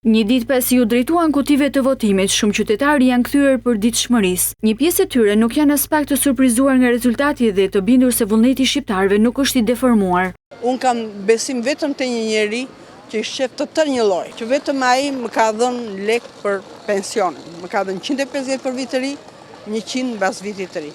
Një ditë pas i u drejtuan kutive të votimit, shumë qytetarë janë kthyer për ditëshmërisë. Një pjesë e tyre nuk janë as pak të surprizuar nga rezultati dhe të bindur se vullneti i shqiptarëve nuk është i deformuar. Unë kam besim vetëm te një njeri që i shef të tërë një lloj, që vetëm ai më ka dhënë lek për pension, më ka dhënë 150 për vit të ri, 100 mbas vitit të ri.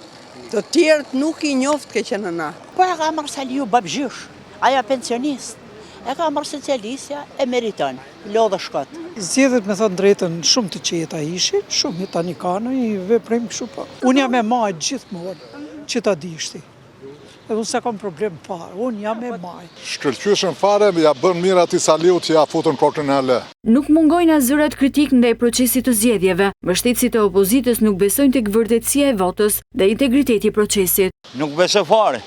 Të tjerët nuk i njoft ke qenë na. Po e ka marrë Saliu babgjysh, aja pensionist. E ka marrë socialistja, e meriton, lodhë shkot. Zgjedhjet me thënë drejtën shumë të qeta ishin, shumë tani kanë i veprim kështu po. Unë jam e maj gjithmonë, që ta dishti. Edhe unë se kam problem fare, unë jam e maj. Shkëlqyeshëm fare, ja bën mirë atij Saliut që ja futën kokën e le. Nuk mungojnë as zërat kritik ndaj procesit të zgjedhjeve. Mbështetësit e opozitës nuk besojnë tek vërtetësia e votës dhe integriteti i procesit. Nuk besoj fare.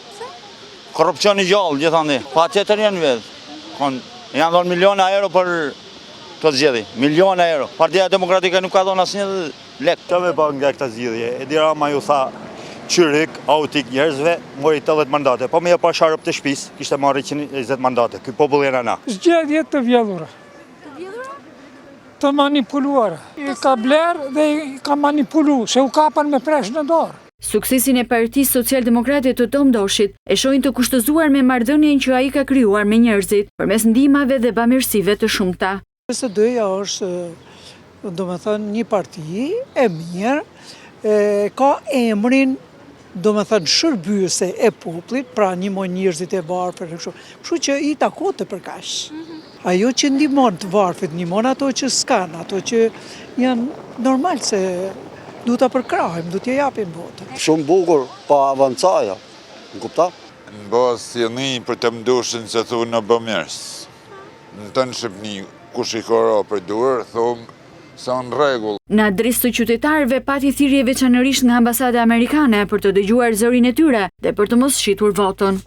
Korrupsioni gjallë gjithandej. Pa tjetër janë vetë. Janë dhënë miliona euro për të zgjedhje, miliona euro. Partia Demokratike nuk ka dhënë asnjë lek. Çfarë me bën nga këtë zgjedhje? Edi Rama ju tha qyrik, autik njerëzve, mori 80 mandate. Po me pa sharp të shtëpisë, kishte marrë 120 mandate. Ky popull jena na. Zgjedhje të vjedhura. Të vjedhura? Të manipuluara. I ka bler dhe i ka manipulu, se u kapan me presh në dorë. Suksesin e Partisë Socialdemokrate të Tom Doshit e shohin të kushtëzuar me marrëdhënien që ai ka krijuar me njerëzit, përmes ndihmave dhe bamirësive të shumta. PSD-ja është, domethënë, një parti e mirë, ka emrin, domethënë, shërbyese e popullit, pra ndihmon njerëzit e varfër kështu. Kështu që i takon të përkaq. Ajo që ndihmon të varfrit, ndihmon ato që s'kan, ato që janë normal se duhet ta përkrahim, duhet t'ja japim votën. Shumë bukur, pa avancaja, në kupta? Në bazë jeni për të mdoshin që thunë në bëmjërës. Në të në Shqipni, ku shikora për duër, thumë sa në regull. Në adresë të qytetarëve pati thirrje veçanërisht nga ambasada amerikane për të dëgjuar zërin e tyre dhe për të mos shitur votën.